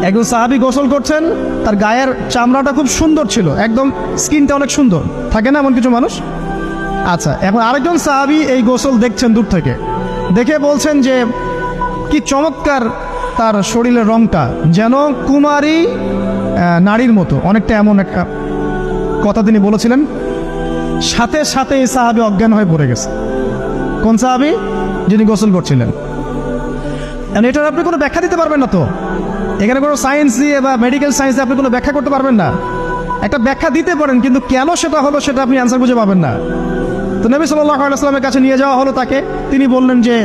একজন সাহাবী গোসল করছেন, তার গায়ের চামড়াটা খুব সুন্দর ছিল, একদম স্কিনটা অনেক সুন্দর, থাকে না এমন কিছু মানুষ? আচ্ছা, এখন আরেকজন সাহাবী এই গোসল দেখছেন দূর থেকে, দেখে বলছেন যে কি চমৎকার তার শরীরের রংটা, যেন কুমারী নারীর মতো, অনেকটা এমন একটা কথা তিনি বলেছিলেন। সাথে সাথে এই সাহাবী অজ্ঞান হয়ে পড়ে গেছে। কোন সাহাবী? যিনি গোসল করছিলেন। এটার আপনি কোনো ব্যাখ্যা দিতে পারবেন না তো, এখানে কোনো সায়েন্স দিয়ে বা মেডিকেল সায়েন্স দিয়ে আপনি কোনো ব্যাখ্যা করতে পারবেন না। একটা ব্যাখ্যা দিতে পারেন, কিন্তু কেন সেটা হলো সেটা আপনি অ্যান্সার খুঁজে পাবেন না। তো নবী সাল্লাল্লাহু আলাইহি ওয়াসাল্লামের কাছে নিয়ে যাওয়া হলো তাকে। তিনি বললেন যে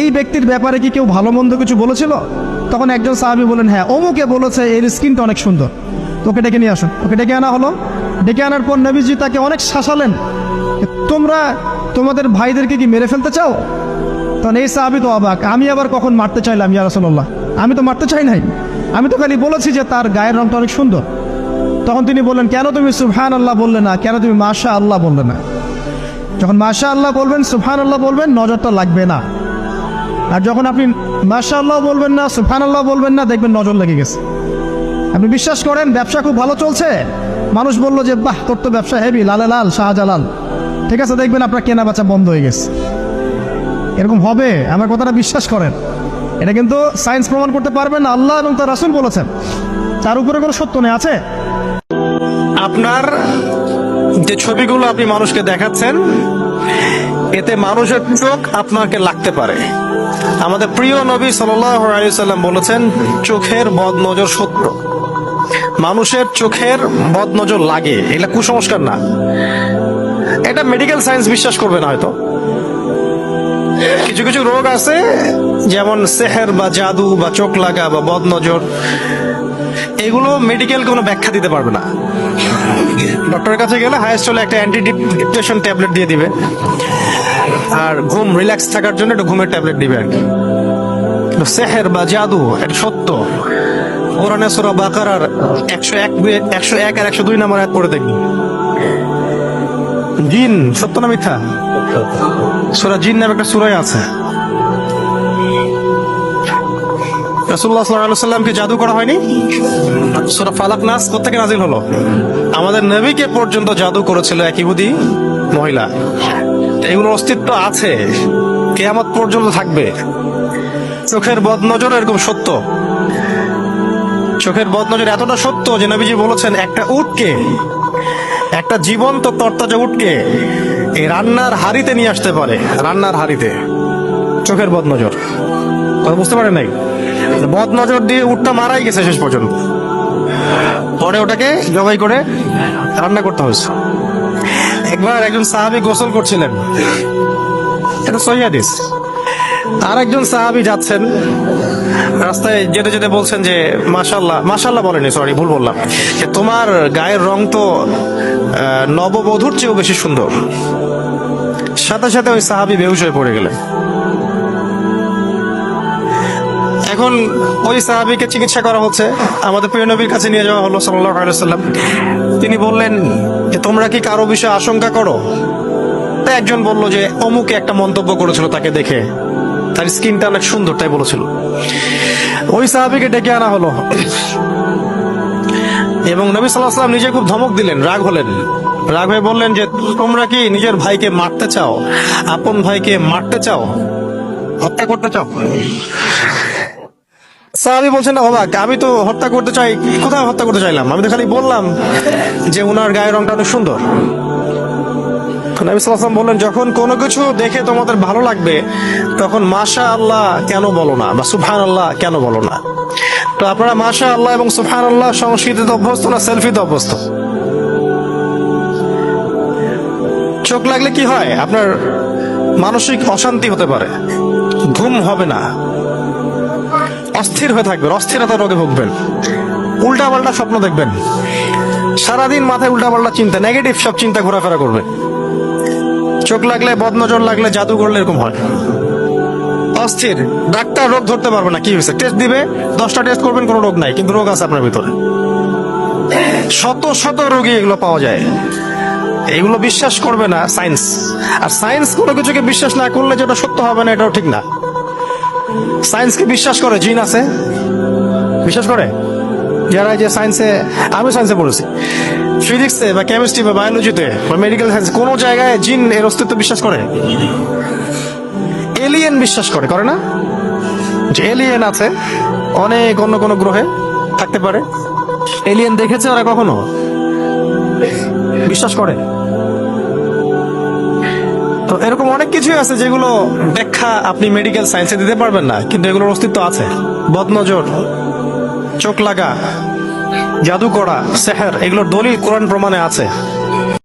এই ব্যক্তির ব্যাপারে কি কেউ ভালো মন্দ কিছু বলেছিল? তখন একজন সাহাবী বলেন, হ্যাঁ, অমুকে বলেছে এর স্কিনটা অনেক সুন্দর, তোকে ডেকে নিয়ে আসুন। ওকে ডেকে আনা হলো। ডেকে আনার পর নবীজি তাকে অনেক শাসালেন, তোমরা তোমাদের ভাইদেরকে কি মেরে ফেলতে চাও? তখন এই সাহাবী তো অবাক, আমি আবার কখন মারতে চাইলাম ইয়া রাসূলুল্লাহ? আমি তো মারতে চাই নাই, আমি তো খালি বলেছি যে তার গায়ের রংটা অনেক সুন্দর। তখন তিনি বললেন, কেন তুমি সুবহানাল্লাহ বললে না, কেন তুমি মাশাআল্লাহ বললে না? যখন মাশাআল্লাহ বলবেন, সুবহানাল্লাহ বলবেন, নজরটা লাগবে না। আর যখন আপনি মাশাআল্লাহ বলবেন না, সুবহানাল্লাহ বলবেন না, দেখবেন নজর লেগে গেছে। আপনি বিশ্বাস করেন ব্যবসা খুব ভালো চলছে, মানুষ বলল যে বাহ তোর তো ব্যবসা হেভি, লালে লাল শাহজালাল, ঠিক আছে, দেখবেন আপনার কেনা বেচা বন্ধ হয়ে গেছে। এরকম হবে, আমার কথাটা বিশ্বাস করেন। এটা কিন্তু সায়েন্স প্রমাণ করতে পারবেন না, আল্লাহ এবং তার রাসূল বলেছেন, তার উপরে কোনো সত্য নেই আছে। আপনার যে ছবিগুলো আপনি মানুষকে দেখাচ্ছেন, এতে মানুষের চোখ আপনাকে লাগতে পারে। আমাদের প্রিয় নবী সাল্লাল্লাহু আলাইহি ওয়াসাল্লাম বলেছেন, চোখের বদনজর সত্য। মানুষের চোখের বদনজর লাগে, এগুলা কুসংস্কার না। এটা মেডিকেল সায়েন্স বিশ্বাস করবে না হয়তো। কিছু কিছু রোগ আছে, যেমন সেহের বা জাদু বা চোখ লাগা বা বদনজর, এগুলো মেডিকেল কোনো ব্যাখ্যা দিতে পারবে না। ডক্টরের কাছে গেলে হায়েস্ট হলে একটা অ্যান্টি ডিপ্রেশন ট্যাবলেট দিয়ে দিবে, আর ঘুম রিল্যাক্স থাকার জন্য একটা ঘুমের ট্যাবলেট দিবে আর কি। সেহের বা জাদু এটা সত্য। কোরআনে সূরা বাকারার 101 আর 102 নম্বর আয়াত পড়ে দেখবেন। জিন সত্য না মিথ্যা? সূরা জিন নামে একটা সূরা আছে। রাসূলুল্লাহ সাল্লাল্লাহু আলাইহি ওয়াসাল্লামকে জাদু করা হয়নি? সূরা ফালাক নাস কোত্থেকে নাযিল হলো? আমাদের নবীকে পর্যন্ত জাদু করেছিল এক ইহুদি মহিলা। এগুলোর অস্তিত্ব আছে, কিয়ামত পর্যন্ত থাকবে। চোখের বদনজর এরকম সত্য। চোখের বদনজর এতটা সত্য যে নবীজি বলেছেন, একটা উটকে, একটা জীবন্ত তরতাজা উটকে এই রান্নার হাড়িতে নিয়ে আসতে পারে, রান্নার হাড়িতে। চোখের বদনজর, কথা বুঝতে পারেন নাই? বদনজর দিয়ে উটটা মারাই গেছে শেষ পর্যন্ত, পরে ওটাকে জবাই করে রান্না করতে হয়েছে। একবার একজন সাহাবী গোসল করছিলেন, এটা সহিহ হাদিস। আর একজন সাহাবী যাচ্ছেন, রাস্তায় যেতে যেতে বলছেন যে মাশাআল্লাহ, মাশাআল্লাহ বলেনি, সরি ভুল বললাম, যে তোমার গায়ের রং তো নববধূর চেয়েও বেশি সুন্দর। সাথে সাথে ওই সাহাবী বেহুশ হয়ে পড়ে গেলেন। এখন ওই সাহাবীকে চিকিৎসা করা হচ্ছে, আমাদের প্রিয় নবীর কাছে নিয়ে যাওয়া হলো সাল্লাল্লাহু আলাইহি ওয়াসাল্লাম। তিনি বললেন যে তোমরা কি কারো বিষয়ে আশঙ্কা করো? তাই একজন বলল যে অমুকে একটা মন্তব্য করেছিল তাকে দেখে, তার স্কিনটা অনেক সুন্দর, তাই বলেছিল। ওই সাহাবীকে ডেকে আনা হলো এবং নবী সাল্লাল্লাহু আলাইহি ওয়াসাল্লাম নিজে খুব ধমক দিলেন, রাগ হলেন। রাগ হয়ে বললেন যে তোমরা কি নিজের ভাইকে মারতে চাও, আপন ভাইকে মারতে চাও, হত্যা করতে চাও? সাহাবী বলছেন, অবাক, আমি তো হত্যা করতে চাই, কোথায় হত্যা করতে চাইলাম? আমি তো খালি বললাম যে উনার গায়ের রংটা অনেক সুন্দর। নবী সাল্লাল্লাহু আলাইহি ওয়াসাল্লাম বললেন, যখন কোনো কিছু দেখে তোমাদের ভালো লাগবে তখন মাশাআল্লাহ কেন বলো না, বা সুবহানাল্লাহ কেন বলো না? তো আপনারা মাশাআল্লাহ এবং সুবহানাল্লাহ সংস্কৃতিতে অভ্যস্ত না সেলফিতে অভ্যস্ত? চোখ লাগলে কি হয়? আপনার মানসিক অশান্তি হতে পারে, ঘুম হবে না, অস্থির হয়ে থাকবেন, অস্থিরতা রোগে ভুগবেন, উল্টাপাল্টা স্বপ্ন দেখবেন, সারাদিন মাথায় উল্টাপাল্টা চিন্তা, নেগেটিভ সব চিন্তা ঘোরাফেরা করবে। চোখ লাগলে, বদনজর লাগলে, জাদু করলে এরকম হয়। অস্থির, ডাক্তার রোগ ধরতে পারবে না কি হয়েছে, টেস্ট দিবে, 10টা টেস্ট করবেন, কোনো রোগ নাই, কিন্তু রোগ আছে আপনার ভিতরে। শত শত রোগী এগুলো পাওয়া যায়। এগুলো বিশ্বাস করবে না সায়েন্স। আর সায়েন্স কোনো কিছুকে বিশ্বাস না করলে যেটা সত্য হবে না, এটাও ঠিক না। সায়েন্সকে বিশ্বাস করে জিন আছে, বিশ্বাস করে? যারা এই যে সায়েন্সে, আমি সায়েন্সে পড়েছি, ফিজিক্সে বা কেমিস্ট্রি বা বায়োলজিতে বা মেডিকেল সায়েন্স, কোন জায়গায় জিন এর অস্তিত্ব বিশ্বাস করে? এলিয়েন বিশ্বাস করে, করে না? যে এলিয়েন আছে, অনেক অন্য কোনো গ্রহে থাকতে পারে। এলিয়েন দেখেছে ওরা কখনো? বিশ্বাস করে। তো এরকম অনেক কিছুই আছে যেগুলো ব্যাখ্যা আপনি মেডিকেল সায়েন্সে দিতে পারবেন না, কিন্তু এগুলোর অস্তিত্ব আছে। বদনজর, চোখ লাগা, জাদু করা, সেহের, এগুলোর দলিল কোরআন প্রমাণে আছে।